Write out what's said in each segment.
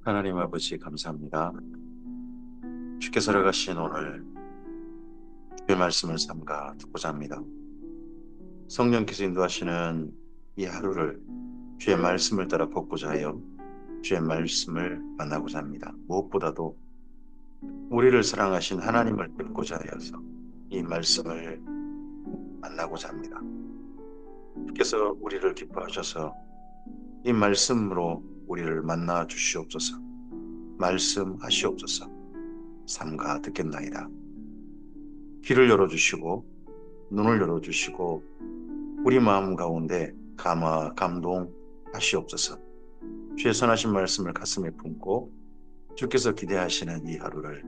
하나님 아버지 감사합니다. 주께 살아가신 오늘 주의 말씀을 삼가 듣고자 합니다. 성령께서 인도하시는 이 하루를 주의 말씀을 따라 걷고자 하여 주의 말씀을 만나고자 합니다. 무엇보다도 우리를 사랑하신 하나님을 뵙고자 하여서 이 말씀을 만나고자 합니다. 주께서 우리를 기뻐하셔서 이 말씀으로 우리를 만나 주시옵소서. 말씀하시옵소서. 삼가 듣겠나이다. 귀를 열어주시고 눈을 열어주시고 우리 마음 가운데 감동하시옵소서. 주의 선하신 말씀을 가슴에 품고 주께서 기대하시는 이 하루를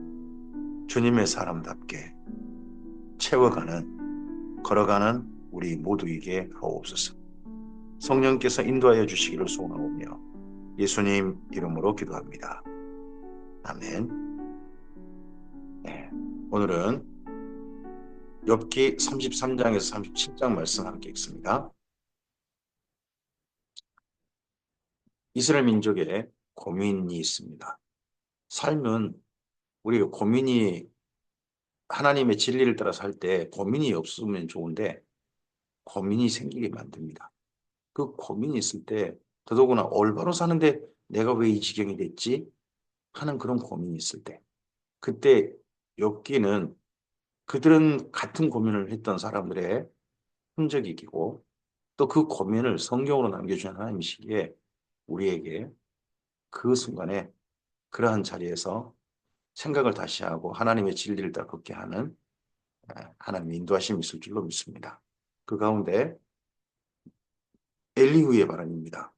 주님의 사람답게 채워가는 걸어가는 우리 모두에게 하옵소서. 성령께서 인도하여 주시기를 소원하오며 예수님 이름으로 기도합니다. 아멘. 네, 오늘은 욥기 33장에서 37장 말씀 함께 읽습니다. 이스라엘 민족에 고민이 있습니다. 삶은 우리가 고민이 하나님의 진리를 따라 살 때 고민이 없으면 좋은데 고민이 생기게 만듭니다. 그 고민이 있을 때 더더구나 올바로 사는데 내가 왜 이 지경이 됐지? 하는 그런 고민이 있을 때 그때 욥기는 그들은 같은 고민을 했던 사람들의 흔적이고 또 그 고민을 성경으로 남겨주신 하나님이시기에 우리에게 그 순간에 그러한 자리에서 생각을 다시 하고 하나님의 진리를 따라 걷게 하는 하나님의 인도하심이 있을 줄로 믿습니다. 그 가운데 엘리후의 발언입니다.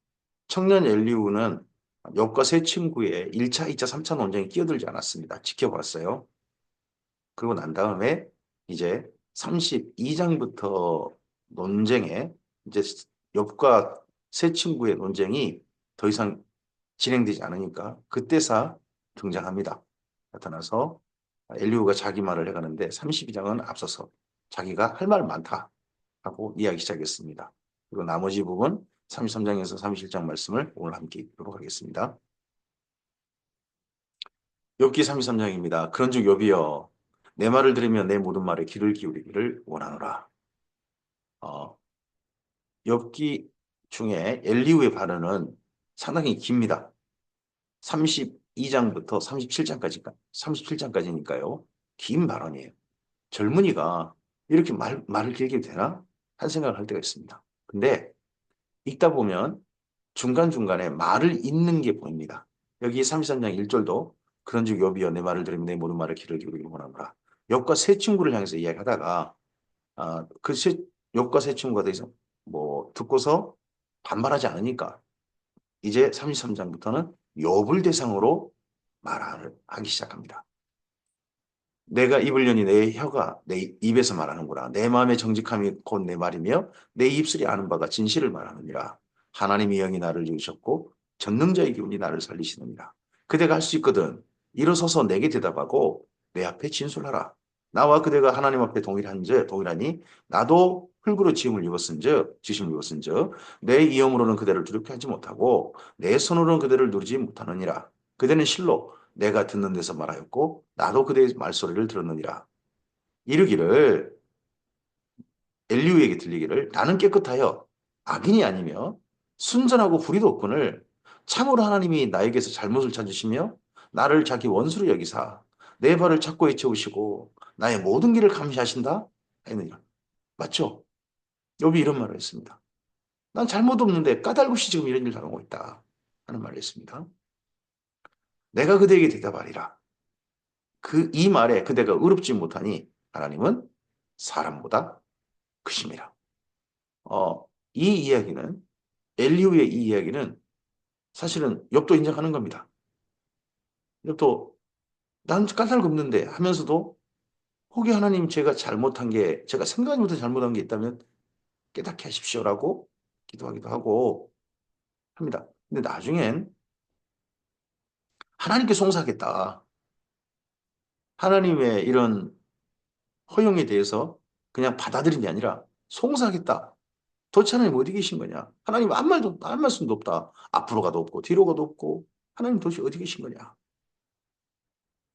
청년 엘리후는 욥과 세 친구의 1차, 2차, 3차 논쟁에 끼어들지 않았습니다. 지켜봤어요. 그리고 난 다음에 이제 32장부터 논쟁에 이제 욥과 세 친구의 논쟁이 더 이상 진행되지 않으니까 그때사 등장합니다. 나타나서 엘리후가 자기 말을 해가는데 32장은 앞서서 자기가 할 말 많다 하고 이야기 시작했습니다. 그리고 나머지 부분 33장에서 37장 말씀을 오늘 함께 읽도록 하겠습니다. 욥기 33장입니다. 그런즉 욥이여 내 말을 들으며 내 모든 말에 귀를 기울이기를 원하노라. 욥기 중에 엘리후의 발언은 상당히 깁니다. 32장부터 37장까지니까요. 긴 발언이에요. 젊은이가 이렇게 말을 길게 되나? 한 생각을 할 때가 있습니다. 근데 읽다 보면 중간중간에 말을 잇는 게 보입니다. 여기 33장 1절도 그런즉 욥이여 내 말을 들으면 내 모든 말을 귀를 기울이기를 원하노라. 욥과 세 친구를 향해서 이야기하다가 그 욥과 세 친구가 더 이상 뭐 듣고서 반발하지 않으니까 이제 33장부터는 욥을 대상으로 말을 하기 시작합니다. 내가 입으려니 내 혀가 내 입에서 말하는구나. 내 마음의 정직함이 곧 내 말이며 내 입술이 아는 바가 진실을 말하느니라. 하나님의 영이 나를 지으셨고 전능자의 기운이 나를 살리시느니라. 그대가 할 수 있거든. 일어서서 내게 대답하고 내 앞에 진술하라. 나와 그대가 하나님 앞에 동일하니 나도 흙으로 지음을 입었은즉 내 이음으로는 그대를 두렵게 하지 못하고 내 손으로는 그대를 누르지 못하느니라. 그대는 실로 내가 듣는 데서 말하였고 나도 그대의 말소리를 들었느니라. 이르기를 엘리후에게 들리기를 나는 깨끗하여 악인이 아니며 순전하고 불의도 없거늘 참으로 하나님이 나에게서 잘못을 찾으시며 나를 자기 원수로 여기사 내 발을 착고에 채우시고 나의 모든 길을 감시하신다 했느니라. 맞죠? 욥이 이런 말을 했습니다. 난 잘못 없는데 까닭없이 지금 이런 일을 당하고 있다 하는 말을 했습니다. 내가 그대에게 대답하리라. 이 말에 그대가 의롭지 못하니 하나님은 사람보다 크심이라. 이 이야기는 엘리후의 이 이야기는 사실은 욥도 인정하는 겁니다. 욥도 난 까닭 없는데 하면서도 혹여 하나님 제가 생각하지 못한 잘못한 게 있다면 깨닫게 하십시오라고 기도하기도 하고 합니다. 근데 나중엔 하나님께 송사하겠다. 하나님의 이런 허용에 대해서 그냥 받아들인 게 아니라 송사하겠다. 도대체 하나님 어디 계신 거냐? 하나님 아무 말씀도 없다. 앞으로 가도 없고 뒤로 가도 없고 하나님 도대체 어디 계신 거냐?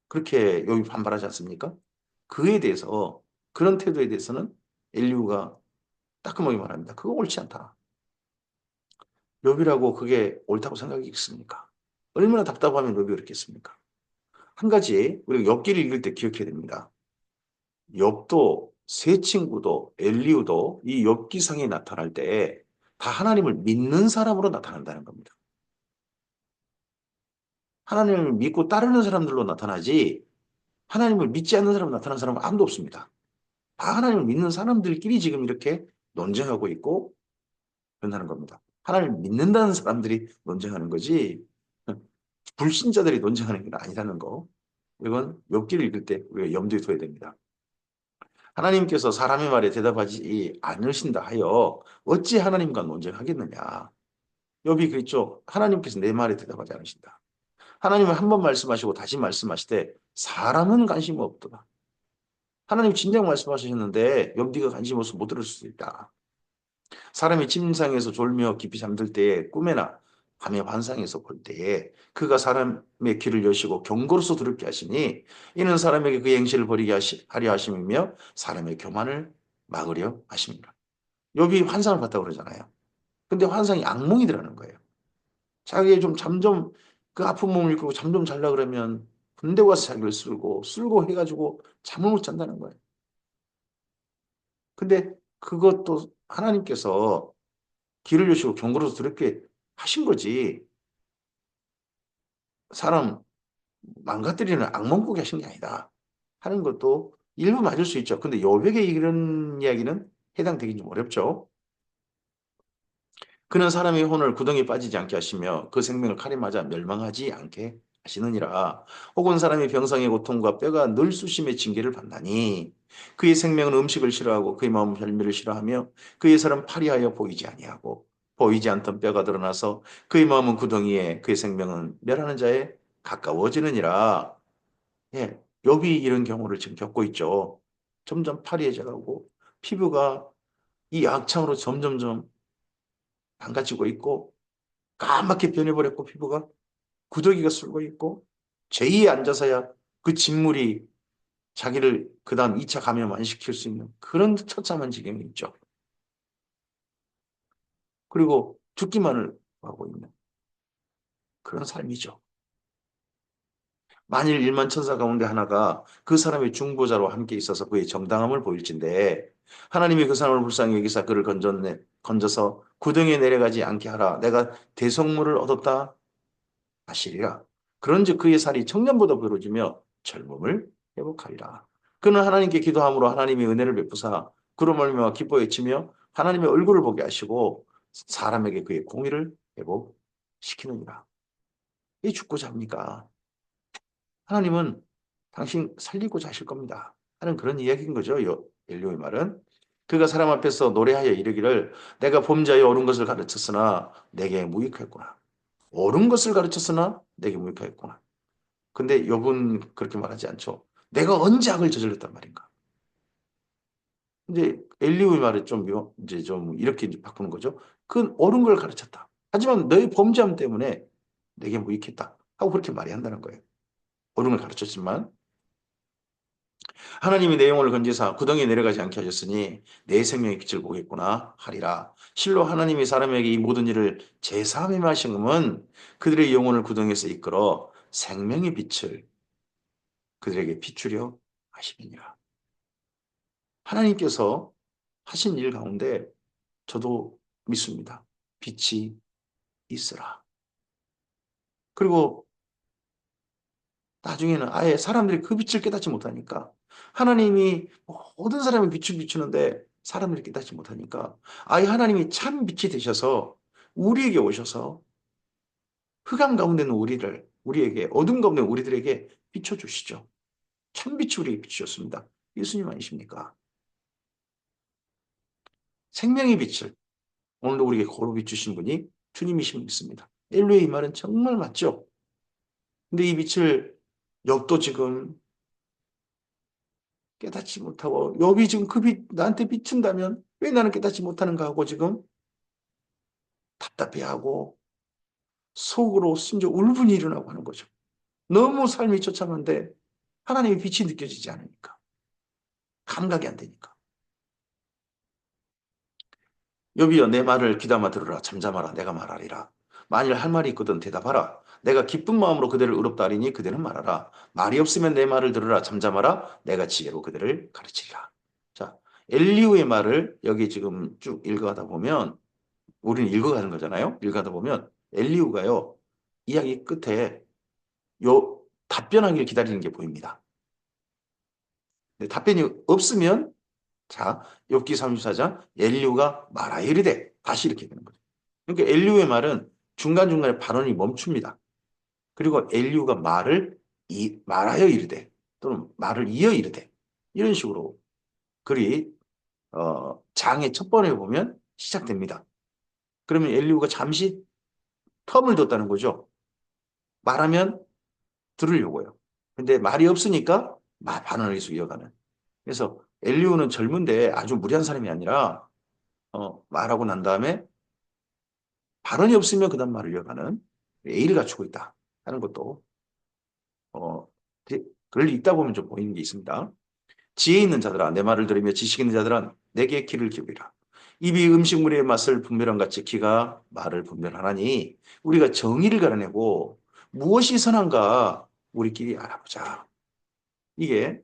그렇게 욥이 반발하지 않습니까? 그에 대해서 그런 태도에 대해서는 엘리후가 따끔하게 말합니다. 그거 옳지 않다. 욥이라고 그게 옳다고 생각이겠습니까? 얼마나 답답하면 욥이 그렇겠습니까? 한 가지 우리가 욥기를 읽을 때 기억해야 됩니다. 욥도 세 친구도 엘리후도 이 욥기상에 나타날 때 다 하나님을 믿는 사람으로 나타난다는 겁니다. 하나님을 믿고 따르는 사람들로 나타나지 하나님을 믿지 않는 사람으로 나타나는 사람은 아무도 없습니다. 다 하나님을 믿는 사람들끼리 지금 이렇게 논쟁하고 있고 그런다는 겁니다. 하나님을 믿는다는 사람들이 논쟁하는 거지 불신자들이 논쟁하는 게 아니라는 거. 이건 욥기를 읽을 때 우리가 염두에 둬야 됩니다. 하나님께서 사람의 말에 대답하지 않으신다 하여 어찌 하나님과 논쟁하겠느냐. 욥이 그랬죠. 하나님께서 내 말에 대답하지 않으신다. 하나님은 한 번 말씀하시고 다시 말씀하시되 사람은 관심 없도다. 하나님 진작 말씀하셨는데 욥디가 관심 없어 못 들을 수도 있다. 사람이 침상에서 졸며 깊이 잠들 때에 꿈에나 밤의 환상에서 볼 때에 그가 사람의 귀를 여시고 경고로서 들을게 하시니 이는 사람에게 그 행실을 버리게 하려 하심이며 사람의 교만을 막으려 하십니다. 욥이 환상을 봤다고 그러잖아요. 근데 환상이 악몽이더라는 거예요. 자기가 좀 잠좀 그 아픈 몸을 이끌고 잠 좀 잘라 그러면 군대 가서 자기를 쓸고 해가지고 잠을 못 잔다는 거예요. 근데 그것도 하나님께서 길을 여시고 경고로서 들을게 하신 거지. 사람 망가뜨리는 악몽 꾸게 하신 게 아니다. 하는 것도 일부 맞을 수 있죠. 근데 여백의 이런 이야기는 해당되긴 좀 어렵죠. 그는 사람의 혼을 구덩이에 빠지지 않게 하시며 그 생명을 칼에 맞아 멸망하지 않게 하시느니라. 혹은 사람이 병상의 고통과 뼈가 늘 수심의 징계를 받나니 그의 생명은 음식을 싫어하고 그의 마음은 별미를 싫어하며 그의 살은 파리하여 보이지 아니하고 보이지 않던 뼈가 드러나서 그의 마음은 구덩이에 그의 생명은 멸하는 자에 가까워지느니라. 예, 욥이 이런 경우를 지금 겪고 있죠. 점점 파리해져 가고 피부가 이 악창으로 점점점 망가지고 있고 까맣게 변해버렸고 피부가 구더기가 쓸고 있고 제2에 앉아서야 그 진물이 자기를 그 다음 2차 감염 안 시킬 수 있는 그런 처참한 지경이 있죠. 그리고 죽기만을 하고 있는 그런 삶이죠. 만일 1만 천사 가운데 하나가 그 사람의 중보자로 함께 있어서 그의 정당함을 보일진데 하나님이 그 사람을 불쌍히 여기사 그를 건져서 구덩이에 내려가지 않게 하라. 내가 대성물을 얻었다 하시리라. 그런즉 그의 살이 청년보다 부러지며 젊음을 회복하리라. 그는 하나님께 기도함으로 하나님이 은혜를 베푸사 그로 말미암아 기뻐 외치며 하나님의 얼굴을 보게 하시고 사람에게 그의 공의를 회복시키느니라. 이 죽고자 합니까? 하나님은 당신 살리고자 하실 겁니다. 하는 그런 이야기인 거죠. 엘리오의 말은. 그가 사람 앞에서 노래하여 이르기를 내가 범죄하여 옳은 것을 가르쳤으나 내게 무익하였구나. 옳은 것을 가르쳤으나 내게 무익하였구나. 근데 욥은 그렇게 말하지 않죠. 내가 언제 악을 저질렀단 말인가. 이제 엘리후의 말을 이제 좀 이렇게 이제 바꾸는 거죠. 그건 옳은 걸 가르쳤다. 하지만 너의 범죄함 때문에 내게 무익했다. 하고 그렇게 말이 한다는 거예요. 옳은 걸 가르쳤지만 하나님이 내 영혼을 건지사 구덩이에 내려가지 않게 하셨으니 내 생명의 빛을 보겠구나 하리라. 실로 하나님이 사람에게 이 모든 일을 제사함에 하신 것은 그들의 영혼을 구덩이에서 이끌어 생명의 빛을 그들에게 비추려 하심이니라. 하나님께서 하신 일 가운데 저도 믿습니다. 빛이 있으라. 그리고 나중에는 아예 사람들이 그 빛을 깨닫지 못하니까 하나님이 모든 사람의 빛을 비추는데 사람들이 깨닫지 못하니까 아예 하나님이 참 빛이 되셔서 우리에게 오셔서 흑암 가운데 있는 우리에게 어둠 가운데 있는 우리들에게 비춰주시죠. 참 빛이 우리에게 비추셨습니다. 예수님 아니십니까? 생명의 빛을 오늘도 우리에게 거로 비추신 분이 주님이심을 믿습니다. 엘로의 이 말은 정말 맞죠? 근데 이 빛을 욥도 지금 깨닫지 못하고 욥이 지금 그 빛 나한테 비춘다면 왜 나는 깨닫지 못하는가 하고 지금 답답해하고 속으로 심지어 울분이 일어나고 하는 거죠. 너무 삶이 처참한데 하나님의 빛이 느껴지지 않으니까. 감각이 안 되니까. 여비여 내 말을 귀담아 들으라 잠잠하라 내가 말하리라. 만일 할 말이 있거든 대답하라. 내가 기쁜 마음으로 그대를 의롭다 하리니 그대는 말하라. 말이 없으면 내 말을 들으라 잠잠하라. 내가 지혜로 그대를 가르치리라. 자, 엘리후의 말을 여기 지금 쭉 읽어가다 보면 우리는 읽어가는 거잖아요. 읽어가다 보면 엘리후가요. 이야기 끝에 요 답변하기를 기다리는 게 보입니다. 근데 답변이 없으면 자, 욥기 34장 엘리후가 말하여 이르되 다시 이렇게 되는 거죠. 그러니까 엘리후의 말은 중간중간에 발언이 멈춥니다. 그리고 엘리후가 말하여 이르되 또는 말을 이어 이르되 이런 식으로 글이 장의 첫 번에 보면 시작됩니다. 그러면 엘리후가 잠시 텀을 뒀다는 거죠. 말하면 들으려고요. 근데 말이 없으니까 반응을 계속 이어가는. 그래서 엘리후는 젊은데 아주 무리한 사람이 아니라 말하고 난 다음에 발언이 없으면 그 다음 말을 이어가는 예의를 갖추고 있다 하는 것도 어, 그럴 리 있다 보면 좀 보이는 게 있습니다. 지혜 있는 자들아 내 말을 들으며 지식 있는 자들아 내게 귀를 기울이라. 입이 음식물의 맛을 분별한 같이 귀가 말을 분별하나니 우리가 정의를 가려내고 무엇이 선한가 우리끼리 알아보자. 이게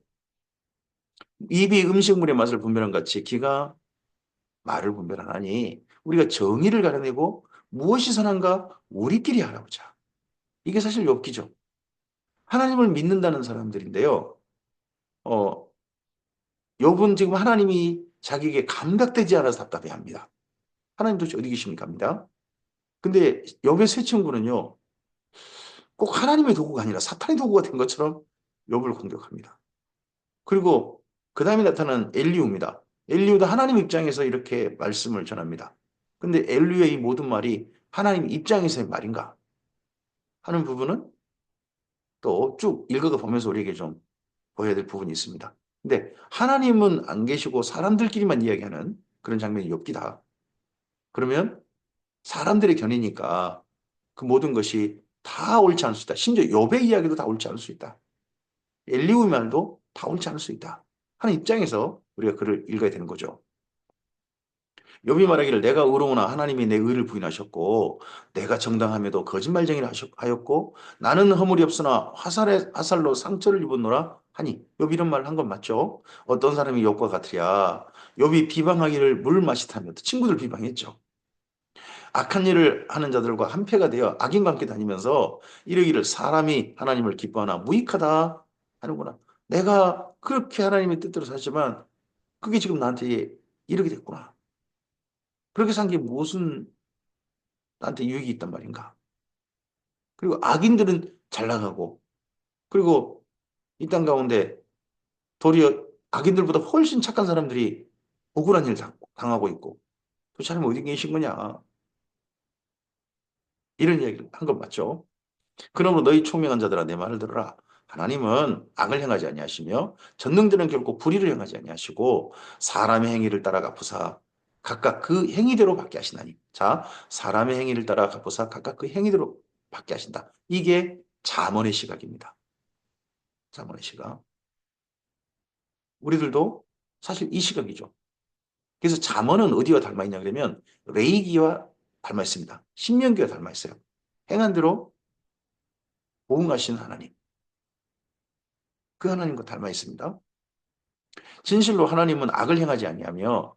입이 음식물의 맛을 분별한 같이 귀가 말을 분별하나니 우리가 정의를 가려내고 무엇이 선한가 우리끼리 알아보자. 이게 사실 욥기죠. 하나님을 믿는다는 사람들인데요. 어, 욥은 지금 하나님이 자기에게 감각되지 않아서 답답해합니다. 하나님 도대체 어디 계십니까? 합니다. 근데 욥의 세 친구는요. 꼭 하나님의 도구가 아니라 사탄의 도구가 된 것처럼 욥을 공격합니다. 그리고 그 다음에 나타난 엘리후입니다. 엘리후도 하나님 입장에서 이렇게 말씀을 전합니다. 근데 엘리후의 이 모든 말이 하나님 입장에서의 말인가 하는 부분은 또 쭉 읽어가 보면서 우리에게 좀 보여야 될 부분이 있습니다. 근데 하나님은 안 계시고 사람들끼리만 이야기하는 그런 장면이 욥기다. 그러면 사람들의 견해니까 그 모든 것이 다 옳지 않을 수 있다. 심지어 욥의 이야기도 다 옳지 않을 수 있다. 엘리후의 말도 다 옳지 않을 수 있다. 하는 입장에서 우리가 글을 읽어야 되는 거죠. 욥이 말하기를 내가 의로우나 하나님이 내 의를 부인하셨고 내가 정당함에도 거짓말쟁이를 하였고 나는 허물이 없으나 화살로 상처를 입었노라 하니 욥이 이런 말을 한 건 맞죠? 어떤 사람이 욥과 같으랴 욥이 비방하기를 물 마시다며 친구들 비방했죠. 악한 일을 하는 자들과 한패가 되어 악인과 함께 다니면서 이르기를 사람이 하나님을 기뻐하나 무익하다 하는구나. 내가 그렇게 하나님의 뜻대로 살지만 그게 지금 나한테 이르게 됐구나. 그렇게 산 게 무슨 나한테 유익이 있단 말인가. 그리고 악인들은 잘 나가고 그리고 이 땅 가운데 도리어 악인들보다 훨씬 착한 사람들이 억울한 일을 당하고 있고 도대체 하나님 어디 계신 거냐. 이런 이야기를 한 건 맞죠. 그러므로 너희 총명한 자들아 내 말을 들어라. 하나님은 악을 행하지 아니하시며 전능자는 결코 불의를 행하지 아니하시고 사람의 행위를 따라 갚으사 각각 그 행위대로 받게 하시나니. 자, 사람의 행위를 따라 갚으사 각각 그 행위대로 받게 하신다. 이게 잠언의 시각입니다. 잠언의 시각. 우리들도 사실 이 시각이죠. 그래서 잠언은 어디와 닮아 있냐 그러면 레이기와 닮아 있습니다. 신명기와 닮아 있어요. 행한 대로 보응하시는 하나님. 그 하나님과 닮아 있습니다. 진실로 하나님은 악을 행하지 아니하며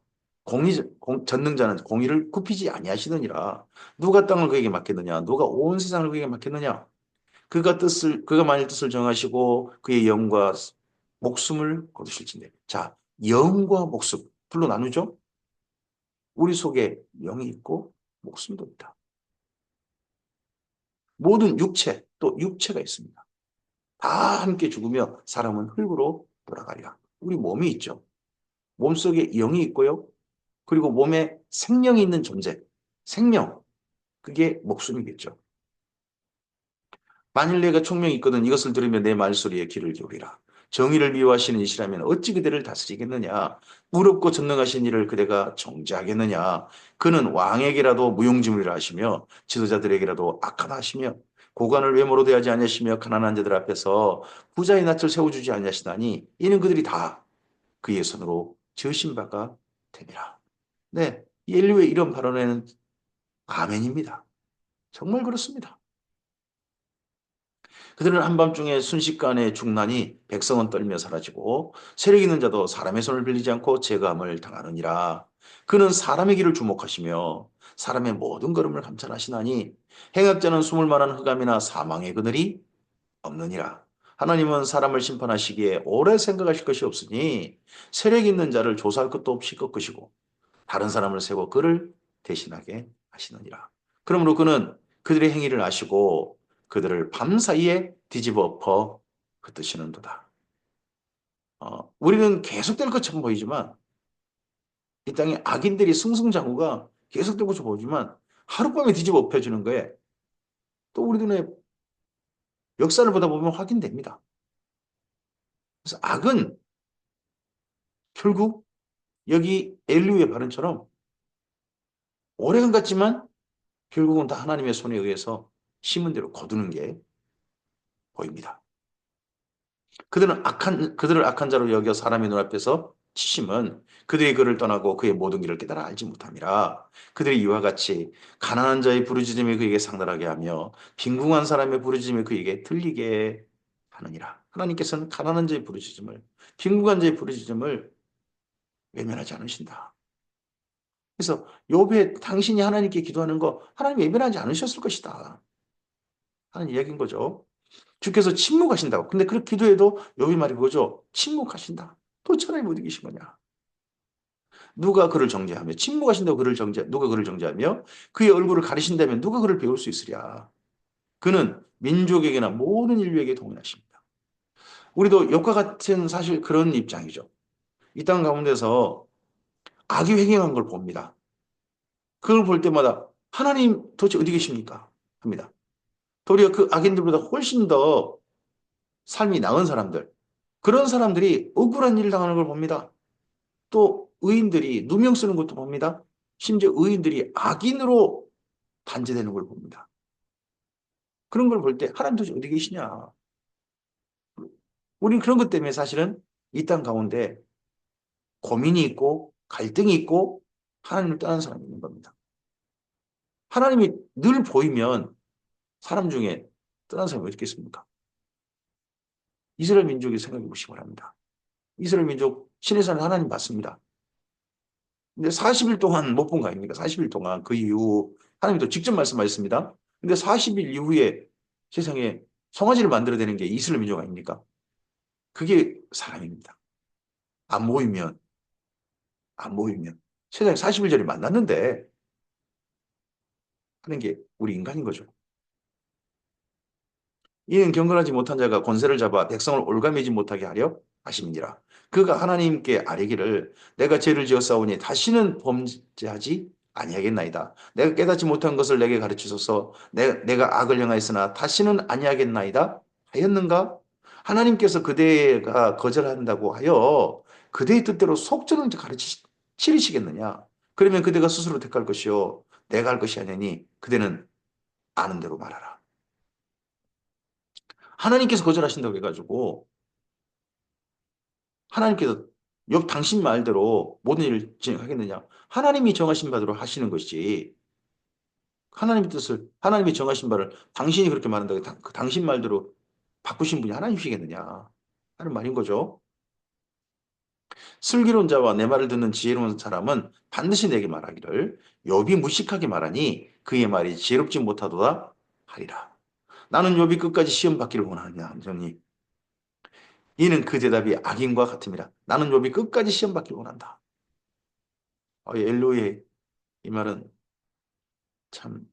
전능자는 공의를 굽히지 아니하시느니라. 누가 땅을 그에게 맡겼느냐? 누가 온 세상을 그에게 맡겼느냐? 그가 만일 뜻을 정하시고 그의 영과 목숨을 거두실진대. 자, 영과 목숨 둘로 나누죠? 우리 속에 영이 있고 목숨도 있다. 모든 육체 또 육체가 있습니다. 다 함께 죽으며 사람은 흙으로 돌아가리라. 우리 몸이 있죠. 몸속에 영이 있고요. 그리고 몸에 생명이 있는 존재, 생명, 그게 목숨이겠죠. 만일 내가 총명이 있거든 이것을 들으며 내 말소리에 귀를 기울이라. 정의를 미워하시는 이시라면 어찌 그대를 다스리겠느냐? 무겁고 전능하신 이를 그대가 정죄하겠느냐? 그는 왕에게라도 무용지물이라 하시며 지도자들에게라도 악하다 하시며 고관을 외모로 대하지 아니하시며 가난한 자들 앞에서 부자의 낯을 세워주지 아니하시다니 이는 그들이 다 그의 손으로 지으신 바가 됨이라. 네, 이 엘리의 이런 발언에는 아멘입니다. 정말 그렇습니다. 그들은 한밤중에 순식간에 중난이 백성은 떨며 사라지고 세력 있는 자도 사람의 손을 빌리지 않고 제감을 당하느니라. 그는 사람의 길을 주목하시며 사람의 모든 걸음을 감찰하시나니 행악자는 숨을 만한 흑암이나 사망의 그늘이 없느니라. 하나님은 사람을 심판하시기에 오래 생각하실 것이 없으니 세력 있는 자를 조사할 것도 없이 꺾으시고 다른 사람을 세워 그를 대신하게 하시느니라. 그러므로 그는 그들의 행위를 아시고 그들을 밤사이에 뒤집어 엎어 흩으시는도다. 우리는 계속될 것처럼 보이지만 이 땅에 악인들이 승승장구가 계속될 것처럼 보이지만 하룻밤에 뒤집어 엎혀지는 거에 또 우리 눈에 역사를 보다 보면 확인됩니다. 그래서 악은 결국 여기 엘리우의 발언처럼 오래간 같지만 결국은 다 하나님의 손에 의해서 심은 대로 거두는 게 보입니다. 그들을 악한 자로 여겨 사람의 눈앞에서 치심은 그들이 그를 떠나고 그의 모든 길을 깨달아 알지 못함이라. 그들이 이와 같이 가난한 자의 부르짖음이 그에게 상달하게 하며 빈궁한 사람의 부르짖음이 그에게 들리게 하느니라. 하나님께서는 가난한 자의 부르짖음을, 빈궁한 자의 부르짖음을 외면하지 않으신다. 그래서 욥에 당신이 하나님께 기도하는 거 하나님 외면하지 않으셨을 것이다 하는 이야기인 거죠. 주께서 침묵하신다고. 근데 그렇게 기도해도 욥이 말이 그거죠. 침묵하신다. 도대체 하나님 어디 계신 거냐? 누가 그를 정죄하며 침묵하신다고 누가 그를 정죄하며 그의 얼굴을 가리신다면 누가 그를 배울 수 있으랴? 그는 민족에게나 모든 인류에게 동일하십니다. 우리도 욥과 같은 사실 그런 입장이죠. 이 땅 가운데서 악이 횡행한 걸 봅니다. 그걸 볼 때마다 하나님 도대체 어디 계십니까? 합니다. 도리어 그 악인들보다 훨씬 더 삶이 나은 사람들, 그런 사람들이 억울한 일을 당하는 걸 봅니다. 또 의인들이 누명 쓰는 것도 봅니다. 심지어 의인들이 악인으로 단죄되는 걸 봅니다. 그런 걸 볼 때 하나님 도대체 어디 계시냐? 우리는 그런 것 때문에 사실은 이 땅 가운데 고민이 있고 갈등이 있고 하나님을 떠나는 사람이 있는 겁니다. 하나님이 늘 보이면 사람 중에 떠난 사람이 어디 있겠습니까? 이스라엘 민족이 생각해 보시기 바랍니다. 이스라엘 민족 신의 산을 하나님 봤습니다. 근데 40일 동안 못 본 거 아닙니까? 40일 동안 그 이후 하나님도 직접 말씀하셨습니다. 근데 40일 이후에 세상에 송아지를 만들어내는 게 이스라엘 민족 아닙니까? 그게 사람입니다. 안 모이면 안 모이면 세상에 40일 전에 만났는데 하는 게 우리 인간인 거죠. 이는 경건하지 못한 자가 권세를 잡아 백성을 올가매지 못하게 하려 하심이니라. 그가 하나님께 아뢰기를 내가 죄를 지었사오니 다시는 범죄하지 아니하겠나이다. 내가 깨닫지 못한 것을 내게 가르치소서. 내가 악을 행하였으나 다시는 아니하겠나이다 하였는가? 하나님께서 그대가 거절한다고 하여 그대의 뜻대로 속전을 치르시겠느냐? 그러면 그대가 스스로 택할 것이요 내가 할 것이 아니니 그대는 아는 대로 말하라. 하나님께서 거절하신다고 해가지고 하나님께서 당신 말대로 모든 일을 진행하겠느냐? 하나님이 정하신 바대로 하시는 것이 하나님이 정하신 바를 당신이 그렇게 말한다고 그 당신 말대로 바꾸신 분이 하나님이시겠느냐? 하는 말인 거죠. 슬기로운 자와 내 말을 듣는 지혜로운 사람은 반드시 내게 말하기를 욥이 무식하게 말하니 그의 말이 지혜롭지 못하도다 하리라. 나는 욥이 끝까지 시험 받기를 원하느냐 하니 이는 그 대답이 악인과 같음이라. 나는 욥이 끝까지 시험 받기를 원한다. 엘로의 이 말은 참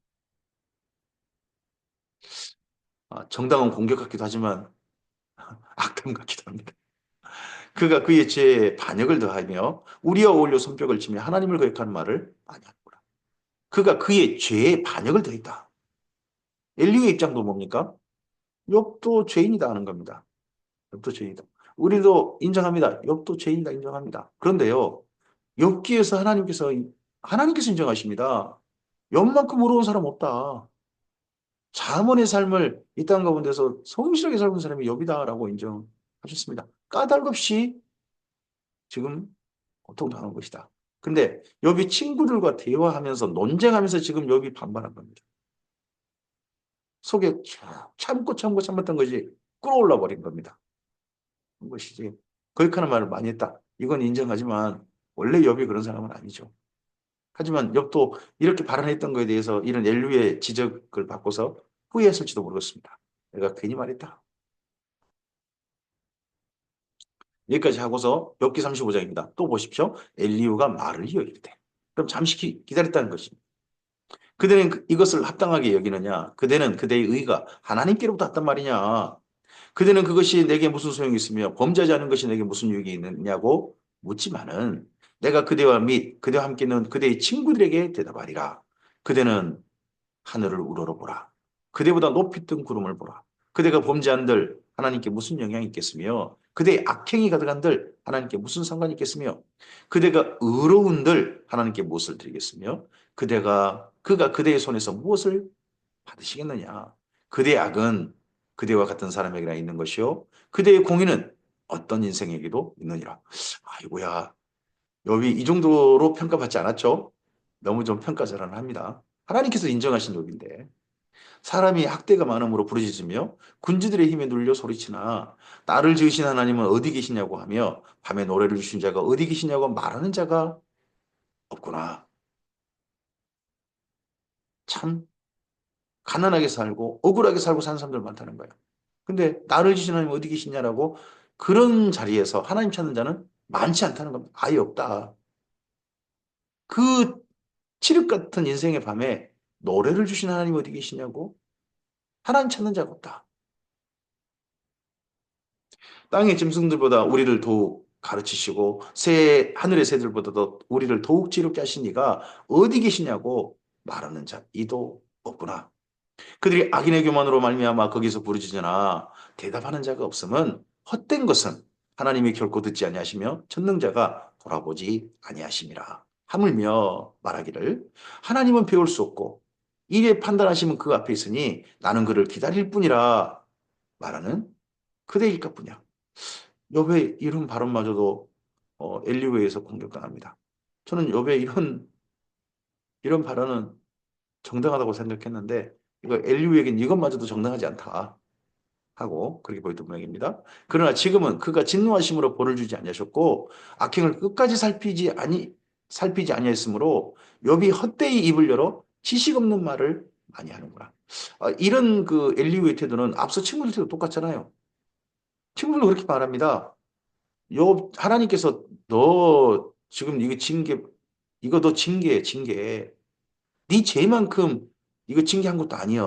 정당한 공격 같기도 하지만 악담 같기도 합니다. 그가 그의 죄에 반역을 더하며 우리와 어울려 손뼉을 치며 하나님을 거역하는 말을 많이 하는구나. 그가 그의 죄에 반역을 더했다. 엘리의 입장도 뭡니까? 욥도 죄인이다 하는 겁니다. 욥도 죄인이다. 우리도 인정합니다. 욥도 죄인다 인정합니다. 그런데요, 욥기에서 하나님께서 인정하십니다. 욥만큼 어려운 사람 없다. 자문의 삶을 이 땅 가운데서 성실하게 살고 있는 사람이 욥이다라고 인정하셨습니다. 까닭없이 지금 고통당한 것이다. 근데 욥이 친구들과 대화하면서 논쟁하면서 지금 욥이 반발한 겁니다. 속에 참고 참고 참았던 것이 끌어올라 버린 겁니다. 그런 것이지. 거역하는 말을 많이 했다. 이건 인정하지만 원래 욥이 그런 사람은 아니죠. 하지만 욥도 이렇게 발언했던 것에 대해서 이런 엘리후의 지적을 받고서 후회했을지도 모르겠습니다. 내가 괜히 말했다. 여기까지 하고서 욥기 35장입니다. 또 보십시오. 엘리후가 말을 이어 이르되. 그럼 잠시 기다렸다는 것입니다. 그대는 이것을 합당하게 여기느냐? 그대는 그대의 의가 하나님께로부터 왔단 말이냐? 그대는 그것이 내게 무슨 소용이 있으며 범죄하지 않은 것이 내게 무슨 유익이 있느냐고 묻지만은 내가 그대와 및 그대와 함께 있는 그대의 친구들에게 대답하리라. 그대는 하늘을 우러러보라. 그대보다 높이 뜬 구름을 보라. 그대가 범죄한들 하나님께 무슨 영향이 있겠으며 그대의 악행이 가득한들 하나님께 무슨 상관이 있겠으며 그대가 의로운들 하나님께 무엇을 드리겠으며 그가 그대의 손에서 무엇을 받으시겠느냐. 그대의 악은 그대와 같은 사람에게나 있는 것이요 그대의 공의는 어떤 인생에게도 있느니라. 아이고야, 욥이 이 정도로 평가받지 않았죠? 너무 좀 평가절하는 합니다. 하나님께서 인정하신 욥인데 사람이 학대가 많음으로 부르짖으며 군주들의 힘에 눌려 소리치나 나를 지으신 하나님은 어디 계시냐고 하며 밤에 노래를 주신 자가 어디 계시냐고 말하는 자가 없구나. 참 가난하게 살고 억울하게 살고 사는 사람들 많다는 거예요. 근데 나를 지으신 하나님 어디 계시냐라고 그런 자리에서 하나님 찾는 자는 많지 않다는 겁니다. 아예 없다. 그 칠흑 같은 인생의 밤에 노래를 주신 하나님 어디 계시냐고 하나님 찾는 자가 없다. 땅의 짐승들보다 우리를 더욱 가르치시고 하늘의 새들보다도 우리를 더욱 지롭게 하신 이가 어디 계시냐고 말하는 자 이도 없구나. 그들이 악인의 교만으로 말미암아 거기서 부르짖으나 대답하는 자가 없음은 헛된 것은 하나님이 결코 듣지 아니하시며 전능자가 돌아보지 아니하심이라. 하물며 말하기를 하나님은 배울 수 없고 이에 판단하시면 그 앞에 있으니 나는 그를 기다릴 뿐이라 말하는 그대일 것뿐이야. 욥의 이런 발언마저도 엘리후에서 공격당합니다. 저는 욥의 이런 발언은 정당하다고 생각했는데 이거 엘리후에겐 이것마저도 정당하지 않다 하고 그렇게 보였던 모양입니다. 그러나 지금은 그가 진노하심으로 벌을 주지 아니하셨고 악행을 끝까지 살피지 아니하였으므로 욥이 헛되이 입을 열어 지식 없는 말을 많이 하는구나. 이런 그 엘리후의 태도는 앞서 친구들 태도 똑같잖아요. 친구들도 그렇게 말합니다. 하나님께서 너 지금 이거 너 징계해. 네 죄만큼 이거 징계한 것도 아니야.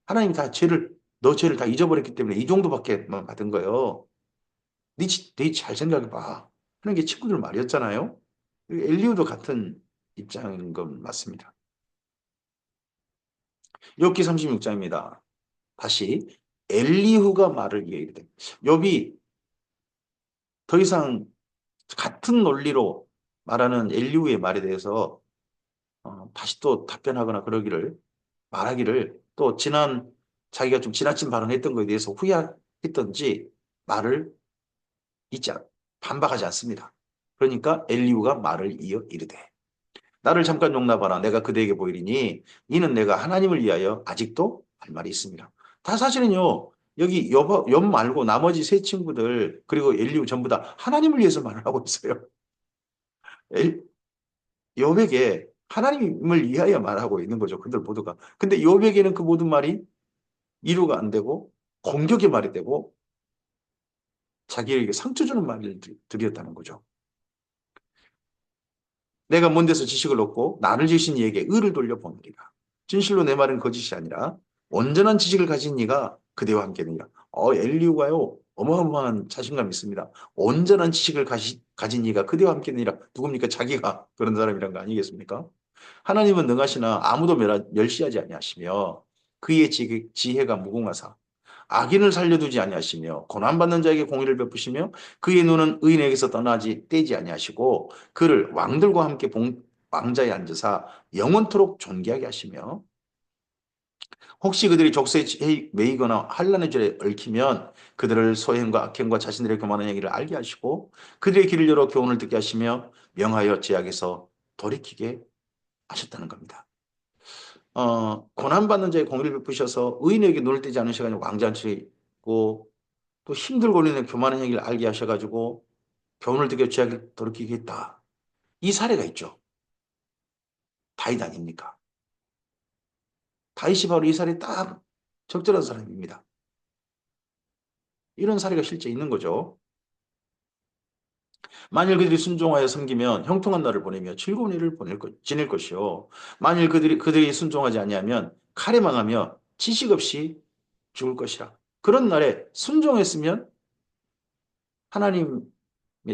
하나님이 너 죄를 다 잊어버렸기 때문에 이 정도밖에 받은 거예요. 네 잘 생각해봐. 하는 게 친구들 말이었잖아요. 엘리우도 같은 입장인 건 맞습니다. 욥기 36장입니다. 다시 엘리후가 말을 이어이르되 욥이 더 이상 같은 논리로 말하는 엘리후의 말에 대해서 다시 또 답변하거나 말하기를 또 자기가 좀 지나친 발언했던 것에 대해서 후회했던지 말을 잊지 반박하지 않습니다. 그러니까 엘리후가 말을 이어 이르되 나를 잠깐 용납하라. 내가 그대에게 보이리니 이는 내가 하나님을 위하여 아직도 할 말이 있습니다. 다 사실은요. 여기 욥 말고 나머지 세 친구들 그리고 엘리후 전부 다 하나님을 위해서 말을 하고 있어요. 욥에게 하나님을 위하여 말하고 있는 거죠. 그들 모두가. 근데 욥에게는 그 모든 말이 위로가 안 되고 공격의 말이 되고 자기에게 상처 주는 말을 드렸다는 거죠. 내가 먼 데서 지식을 얻고 나를 지으신 이에게 의를 돌려보느니라. 진실로 내 말은 거짓이 아니라 온전한 지식을 가진 이가 그대와 함께느니라. 엘리후가요. 어마어마한 자신감이 있습니다. 온전한 지식을 가진 이가 그대와 함께느니라. 누굽니까? 자기가 그런 사람이란 거 아니겠습니까? 하나님은 능하시나 아무도 멸시하지 아니하시며 그의 지혜가 무궁하사 악인을 살려두지 아니하시며 고난받는 자에게 공의를 베푸시며 그의 눈은 의인에게서 떠나지 떼지 아니하시고 그를 왕들과 함께 왕자에 앉으사 영원토록 존귀하게 하시며 혹시 그들이 족쇄에 매이거나 환란의 줄에 얽히면 그들을 소행과 악행과 자신들의 교만한 행위를 알게 하시고 그들의 길을 열어 교훈을 듣게 하시며 명하여 제약에서 돌이키게 하셨다는 겁니다. 고난받는 자의 공의를 베푸셔서 의인에게 눈을 떼지 않으셔가지고 왕자치고 또 힘들고 있는 교만한 행위를 알게 하셔가지고 교훈을 듣게 죄악에 돌이키게 했다. 이 사례가 있죠. 다윗 아닙니까? 다윗이 바로 이 사례에 딱 적절한 사람입니다. 이런 사례가 실제 있는 거죠. 만일 그들이 순종하여 섬기면 형통한 날을 보내며 즐거운 일을 지낼 것이요. 만일 그들이 순종하지 아니하면 칼에 망하며 지식 없이 죽을 것이라. 그런 날에 순종했으면 하나님의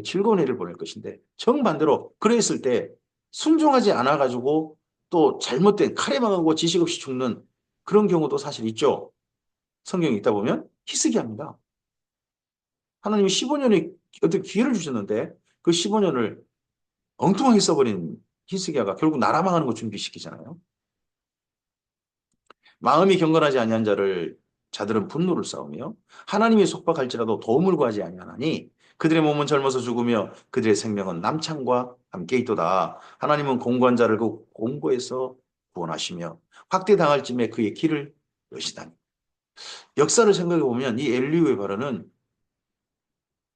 즐거운 해를 보낼 것인데 정반대로 그랬을 때 순종하지 않아가지고 또 잘못된 칼에 망하고 지식 없이 죽는 그런 경우도 사실 있죠. 성경에 있다 보면 희스기합니다. 하나님이 15년의 어떤 기회를 주셨는데 그 15년을 엉뚱하게 써버린 히스기야가 결국 나라 망하는 거 준비시키잖아요. 마음이 경건하지 아니한 자들은 분노를 쌓으며 하나님이 속박할지라도 도움을 구하지 아니하나니 그들의 몸은 젊어서 죽으며 그들의 생명은 남창과 함께 있도다. 하나님은 공고한 자를 그 공고에서 구원하시며 확대당할 쯤에 그의 길을 여시다니. 역사를 생각해 보면 이 엘리후의 발언은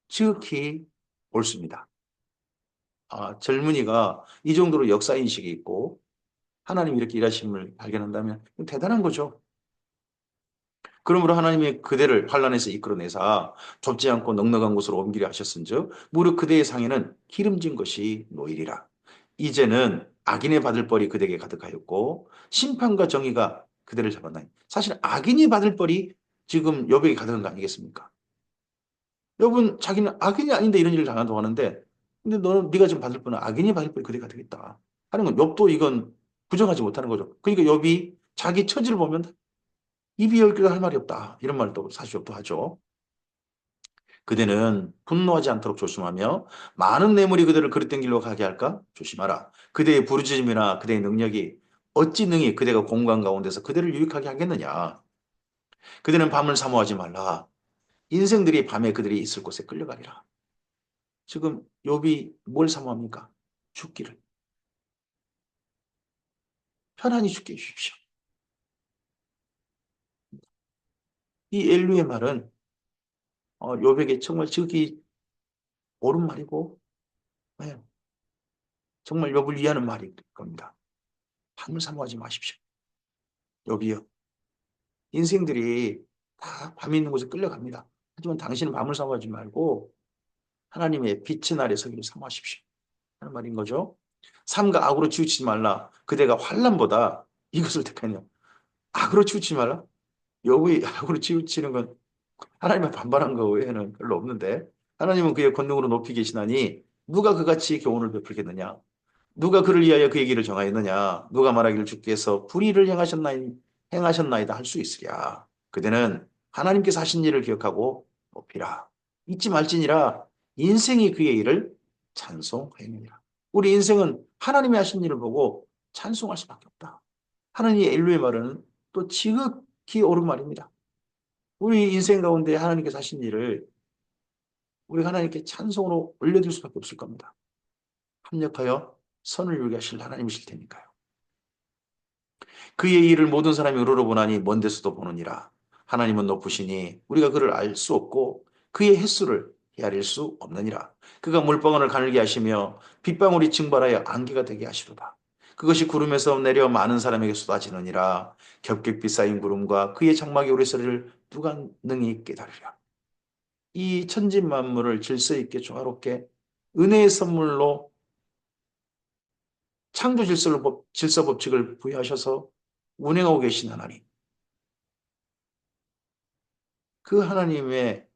지극히 옳습니다. 젊은이가 이 정도로 역사인식이 있고 하나님이 이렇게 일하심을 발견한다면 대단한 거죠. 그러므로 하나님이 그대를 환란에서 이끌어내사 좁지 않고 넉넉한 곳으로 옮기려 하셨은즉 무릇 그대의 상에는 기름진 것이 놓이리라. 이제는 악인의 받을 벌이 그대에게 가득하였고 심판과 정의가 그대를 잡았나니. 사실 악인이 받을 벌이 지금 여백에 가득한 거 아니겠습니까? 여러분 자기는 악인이 아닌데 이런 일을 당한다고 하는데 근데 네가 지금 받을 벌은 악인이 받을 벌이 그대가 되겠다 하는 건 욥도 이건 부정하지 못하는 거죠. 그러니까 욥이 자기 처지를 보면 입이 열 개가 할 말이 없다 이런 말도 사실 욥도 하죠. 그대는 분노하지 않도록 조심하며 많은 뇌물이 그대를 그릇된 길로 가게 할까 조심하라. 그대의 부르짖음이나 그대의 능력이 어찌 능히 그대가 공간 가운데서 그대를 유익하게 하겠느냐. 그대는 밤을 사모하지 말라. 인생들이 밤에 그들이 있을 곳에 끌려가리라. 지금 욥이 뭘 사모합니까? 죽기를. 편안히 죽게 해주십시오. 이 엘루의 말은 욥에게 정말 지극히 옳은 말이고 네, 정말 욥을 위하는 말일 겁니다. 밤을 사모하지 마십시오. 욥이요. 인생들이 다 밤이 있는 곳에 끌려갑니다. 하지만 당신은 밤을 사모하지 말고 하나님의 빛의 날에 서기를 사모하십시오. 하는 말인 거죠. 삶과 악으로 치우치지 말라. 그대가 환난보다 이것을 택하냐. 악으로 치우치지 말라. 욥이 악으로 치우치는 건 하나님의 반발한 거 외에는 별로 없는데 하나님은 그의 권능으로 높이 계시나니 누가 그같이 교훈을 베풀겠느냐. 누가 그를 위하여 그의 길을 정하였느냐. 누가 말하기를 주께서 불의를 행하셨나이다 할 수 있으랴. 그대는 하나님께서 하신 일을 기억하고 높이라. 잊지 말지니라 인생이 그의 일을 찬송하느니라. 우리 인생은 하나님이 하신 일을 보고 찬송할 수밖에 없다. 하나님의 엘루의 말은 또 지극히 옳은 말입니다. 우리 인생 가운데 하나님께서 하신 일을 우리 하나님께 찬송으로 올려드릴 수밖에 없을 겁니다. 합력하여 선을 이루게 하실 하나님이실 테니까요. 그의 일을 모든 사람이 우러러보나니 먼 데서도 보느니라. 하나님은 높으시니 우리가 그를 알 수 없고 그의 횟수를 헤아릴 수 없느니라. 그가 물방울을 가늘게 하시며 빗방울이 증발하여 안개가 되게 하시도다. 그것이 구름에서 내려 많은 사람에게 쏟아지느니라. 겹겹이 쌓인 구름과 그의 장막의 우레소리를 누가 능히 깨달으랴. 이 천지 만물을 질서 있게 조화롭게 은혜의 선물로 창조 질서 법칙을 부여하셔서 운행하고 계신 하나님. 그 하나님의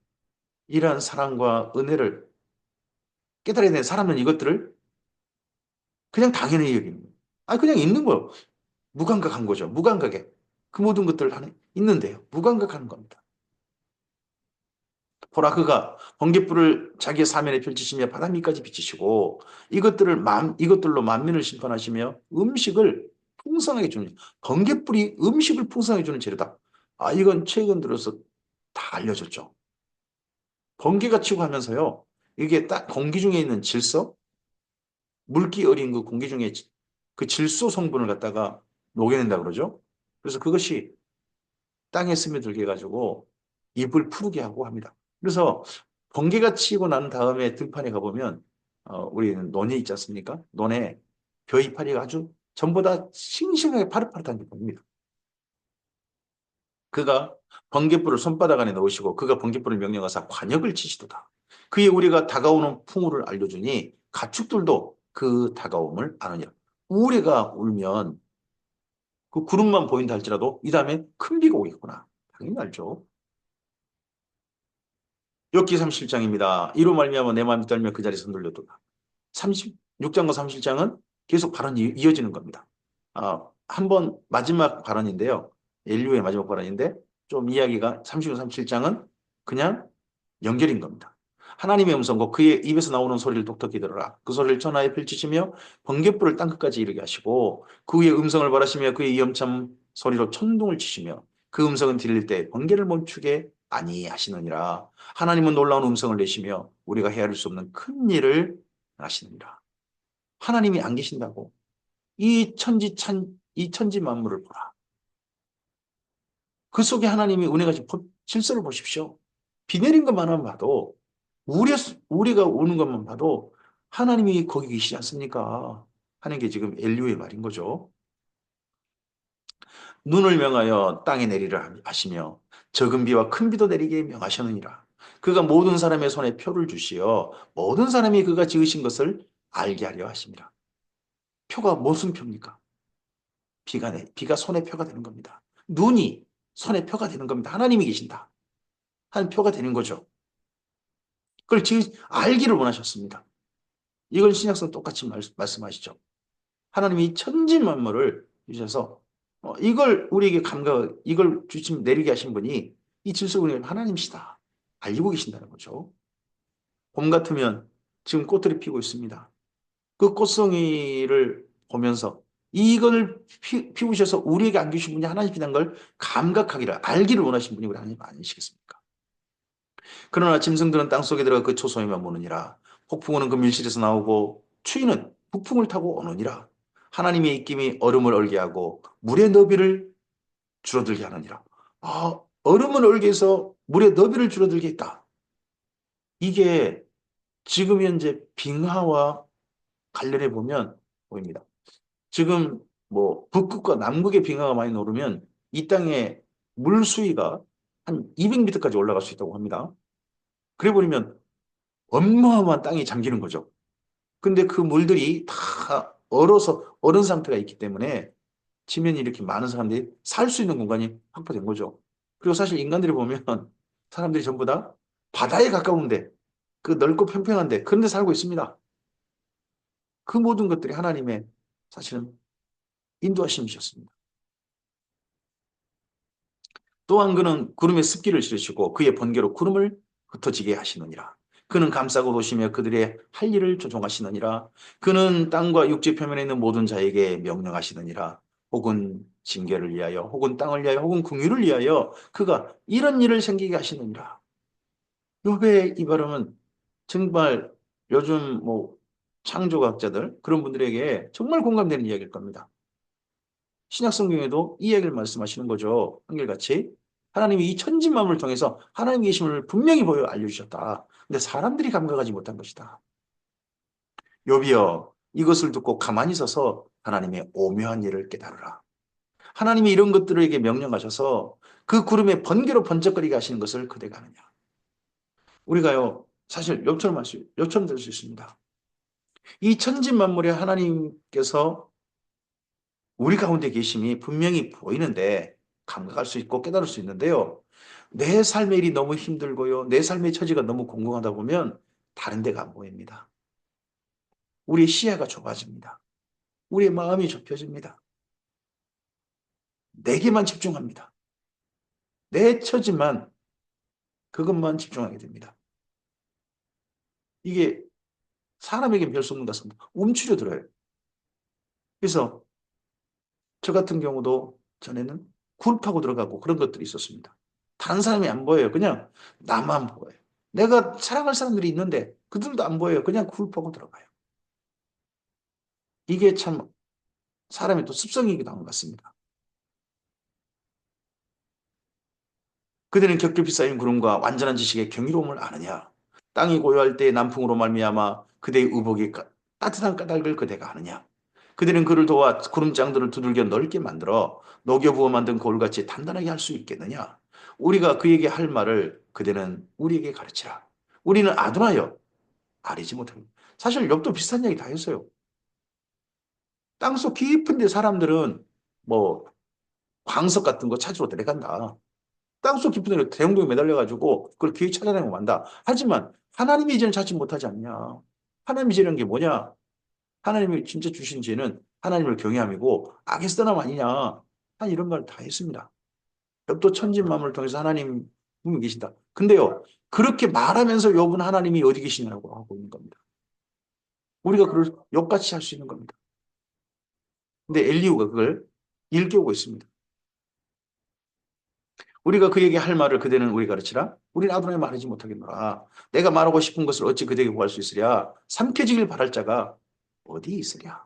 이러한 사랑과 은혜를 깨달아야 되는 사람은 이것들을 그냥 당연히 여깁니다. 그냥 있는 거예요. 무감각한 거죠. 무감각에. 그 모든 것들을 있는데요. 무감각한 겁니다. 보라 그가 번갯불을 자기의 사면에 펼치시며 바다 밑까지 비치시고 이것들로 만민을 심판하시며 음식을 풍성하게 주는 번갯불이 음식을 풍성하게 주는 재료다. 아 이건 최근 들어서 다 알려졌죠. 번개가 치고 하면서요. 이게 딱 공기 중에 있는 질소, 물기 어린 그 공기 중에 그 질소 성분을 갖다가 녹여낸다 그러죠. 그래서 그것이 땅에 스며들게 해가지고 잎을 푸르게 하고 합니다. 그래서 번개가 치고 난 다음에 들판에 가보면 우리는 논이 있지 않습니까? 논에 벼 이파리가 아주 전부 다 싱싱하게 파릇파릇한 게 보입니다. 그가 번갯불을 손바닥 안에 넣으시고 그가 번갯불을 명령하사 관역을 치시도다. 그의 우리가 다가오는 풍우를 알려주니 가축들도 그 다가옴을 아느니라. 우리가 울면 그 구름만 보인다 할지라도 이 다음에 큰 비가 오겠구나. 당연히 알죠. 욥기 37장입니다. 이로 말미암아 내 마음이 떨며 그 자리에서 흔들렸도다. 36장과 37장은 계속 발언이 이어지는 겁니다. 한번 마지막 발언인데요. 인류의 마지막 발언인데 좀 이야기가 36, 37장은 그냥 연결인 겁니다. 하나님의 음성과 그의 입에서 나오는 소리를 독특히 들어라. 그 소리를 천하에 펼치시며 번갯불을 땅끝까지 이르게 하시고 그의 음성을 바라시며 그의 위엄참 소리로 천둥을 치시며 그 음성은 들릴 때 번개를 멈추게 아니하시느니라. 하나님은 놀라운 음성을 내시며 우리가 헤아릴 수 없는 큰 일을 하시느니라. 하나님이 안 계신다고 이 천지 만물을 보라. 그 속에 하나님이 은혜가 질서를 보십시오. 비 내린 것만만 봐도 우리가 오는 것만 봐도 하나님이 거기 계시지 않습니까? 하는 게 지금 엘리오의 말인 거죠. 눈을 명하여 땅에 내리라 하시며 적은 비와 큰 비도 내리게 명하셨느니라. 그가 모든 사람의 손에 표를 주시어 모든 사람이 그가 지으신 것을 알게 하려 하십니다. 표가 무슨 표입니까? 비가 손의 표가 되는 겁니다. 눈이 손의 표가 되는 겁니다. 하나님이 계신다. 한 표가 되는 거죠. 그걸 알기를 원하셨습니다. 이걸 신약성 똑같이 말씀하시죠. 하나님이 천지 만물을 주셔서 이걸 우리에게 이걸 주심 내리게 하신 분이 이 질서를 하나님이시다. 알고 계신다는 거죠. 봄 같으면 지금 꽃들이 피고 있습니다. 그 꽃송이를 보면서 이걸 피우셔서 우리에게 안겨주신 분이 하나님이라는 걸 감각하기를 알기를 원하신 분이 우리 하나님 아니시겠습니까? 그러나 짐승들은 땅속에 들어가 그 초소에만 모느니라. 폭풍우는 그 밀실에서 나오고 추위는 북풍을 타고 오느니라. 하나님의 입김이 얼음을 얼게 하고 물의 너비를 줄어들게 하느니라. 얼음을 얼게 해서 물의 너비를 줄어들게 했다. 이게 지금 현재 빙하와 관련해 보면 보입니다. 지금 뭐 북극과 남극의 빙하가 많이 오르면 이 땅의 물 수위가 한 200m까지 올라갈 수 있다고 합니다. 그래 버리면 어마어마한 땅이 잠기는 거죠. 근데 그 물들이 다 얼은 상태가 있기 때문에 지면이 이렇게 많은 사람들이 살 수 있는 공간이 확보된 거죠. 그리고 사실 인간들이 보면 사람들이 전부 다 바다에 가까운데 그 넓고 평평한데 그런 데 살고 있습니다. 그 모든 것들이 하나님의 사실은 인도하심이셨습니다. 또한 그는 구름에 습기를 실으시고 그의 번개로 구름을 흩어지게 하시느니라. 그는 감싸고 도시며 그들의 할 일을 조종하시느니라. 그는 땅과 육지 표면에 있는 모든 자에게 명령하시느니라. 혹은 징계를 위하여 혹은 땅을 위하여 혹은 궁유를 위하여 그가 이런 일을 생기게 하시느니라. 욥의 이 발음은 정말 요즘 뭐 창조학자들 그런 분들에게 정말 공감되는 이야기일 겁니다. 신약 성경에도 이 이야기를 말씀하시는 거죠. 한결같이. 하나님이 이 천지만물을 통해서 하나님 계심을 분명히 보여 알려주셨다. 근데 사람들이 감각하지 못한 것이다. 욥이여 이것을 듣고 가만히 서서 하나님의 오묘한 일을 깨달으라. 하나님이 이런 것들에게 명령하셔서 그 구름에 번개로 번쩍거리게 하시는 것을 그대가 아느냐. 우리가요 사실 욥처럼 될 수 있습니다. 이 천지만물에 하나님께서 우리 가운데 계심이 분명히 보이는데 감각할 수 있고 깨달을 수 있는데요. 내 삶의 일이 너무 힘들고요. 내 삶의 처지가 너무 공공하다 보면 다른 데가 안 보입니다. 우리의 시야가 좁아집니다. 우리의 마음이 좁혀집니다. 내게만 집중합니다. 내 처지만 그것만 집중하게 됩니다. 이게 사람에게 별 수 없는 것은 움츠려 들어요. 그래서 저 같은 경우도 전에는 굴 파고 들어가고 그런 것들이 있었습니다. 다른 사람이 안 보여요. 그냥 나만 보여요. 내가 사랑할 사람들이 있는데 그들도 안 보여요. 그냥 굴 파고 들어가요. 이게 참 사람의 또 습성이기도 한 것 같습니다. 그들은 격격히 쌓인 구름과 완전한 지식의 경이로움을 아느냐? 땅이 고요할 때 남풍으로 말미암아 그대의 의복이 따뜻한 까닭을 그대가 아느냐? 그들은 그를 도와 구름장들을 두들겨 넓게 만들어 녹여 부어 만든 거울같이 단단하게 할 수 있겠느냐? 우리가 그에게 할 말을 그대는 우리에게 가르치라. 우리는 아둔하여 아리지 못합니다. 사실 욥도 비슷한 얘기 다 했어요. 땅속 깊은 데 사람들은 뭐 광석 같은 거 찾으러 내려간다. 땅속 깊은 데로 대형동에 매달려가지고 그걸 기회 찾아내고 만다. 하지만 하나님의 이제는 찾지 못하지 않냐. 하나님의 이제는 게 뭐냐? 하나님이 진짜 주신 죄는 하나님을 경외함이고 악에서 떠남 아니냐. 한 이런 말 다 했습니다. 욥도 천진만물을 통해서 하나님 분이 계신다. 근데요, 그렇게 말하면서 욥은 하나님이 어디 계시냐고 하고 있는 겁니다. 우리가 그걸 욥같이 할 수 있는 겁니다. 근데 엘리후가 그걸 일깨우고 있습니다. 우리가 그에게 할 말을 그대는 우리 가르치라. 우리는 아도나에 말하지 못하겠노라. 내가 말하고 싶은 것을 어찌 그대에게 구할 수 있으랴. 삼켜지길 바랄 자가 어디 있으랴.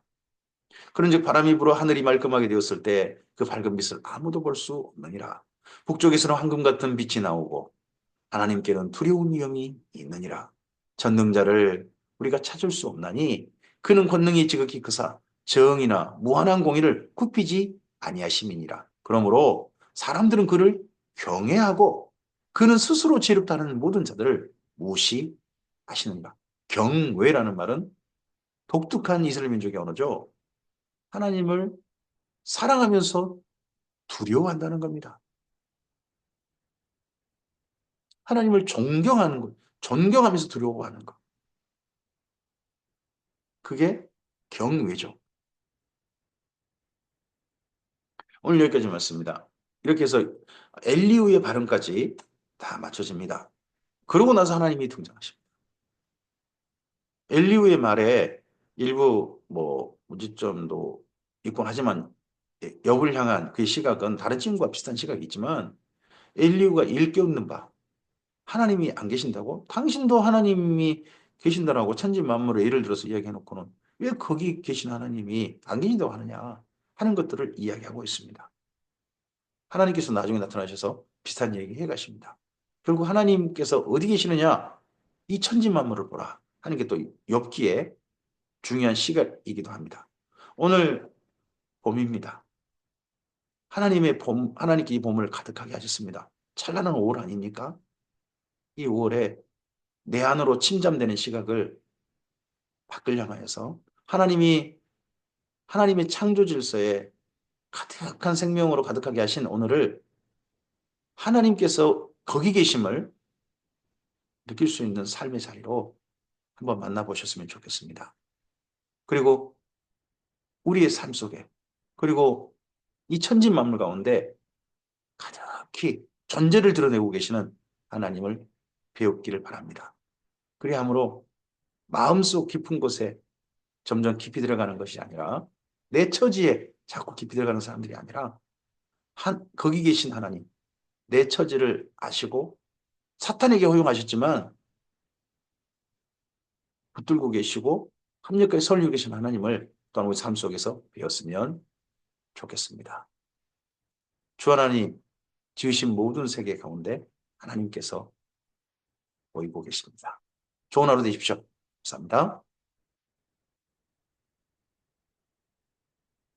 그런즉 바람이 불어 하늘이 말끔하게 되었을 때 그 밝은 빛을 아무도 볼 수 없느니라. 북쪽에서는 황금 같은 빛이 나오고 하나님께는 두려운 위험이 있느니라. 전능자를 우리가 찾을 수 없나니 그는 권능이 지극히 크사 정의나 무한한 공의를 굽히지 아니하심이니라. 그러므로 사람들은 그를 경외하고 그는 스스로 지롭다는 모든 자들을 무시하시느니라. 경외라는 말은 독특한 이스라엘 민족의 언어죠. 하나님을 사랑하면서 두려워한다는 겁니다. 하나님을 존경하는 것, 존경하면서 두려워하는 것. 그게 경외죠. 오늘 여기까지 맞습니다. 이렇게 해서 엘리후의 발언까지 다 맞춰집니다. 그러고 나서 하나님이 등장하십니다. 엘리후의 말에 일부 뭐 문제점도 있곤 하지만 욥을 향한 그의 시각은 다른 친구와 비슷한 시각이 있지만 엘리후가 일깨우는 바 하나님이 안 계신다고? 당신도 하나님이 계신다라고 천지 만물을 예를 들어서 이야기해놓고는 왜 거기 계신 하나님이 안 계신다고 하느냐 하는 것들을 이야기하고 있습니다. 하나님께서 나중에 나타나셔서 비슷한 얘기 해 가십니다. 결국 하나님께서 어디 계시느냐? 이 천지 만물을 보라 하는 게 또 욥기에 중요한 시각이기도 합니다. 오늘 봄입니다. 하나님께 이 봄을 가득하게 하셨습니다. 찬란한 5월 아닙니까? 이 5월에 내 안으로 침잠되는 시각을 밖을 향하여서 하나님의 창조 질서에 가득한 생명으로 가득하게 하신 오늘을 하나님께서 거기 계심을 느낄 수 있는 삶의 자리로 한번 만나보셨으면 좋겠습니다. 그리고 우리의 삶 속에 그리고 이 천지 만물 가운데 가득히 존재를 드러내고 계시는 하나님을 배우기를 바랍니다. 그래야 함으로 마음속 깊은 곳에 점점 깊이 들어가는 것이 아니라 내 처지에 자꾸 깊이 들어가는 사람들이 아니라 거기 계신 하나님, 내 처지를 아시고 사탄에게 허용하셨지만 붙들고 계시고 합력하게 설리고 계신 하나님을 또한 우리 삶 속에서 배웠으면 좋겠습니다. 주 하나님 지으신 모든 세계 가운데 하나님께서 보이고 계십니다. 좋은 하루 되십시오. 감사합니다.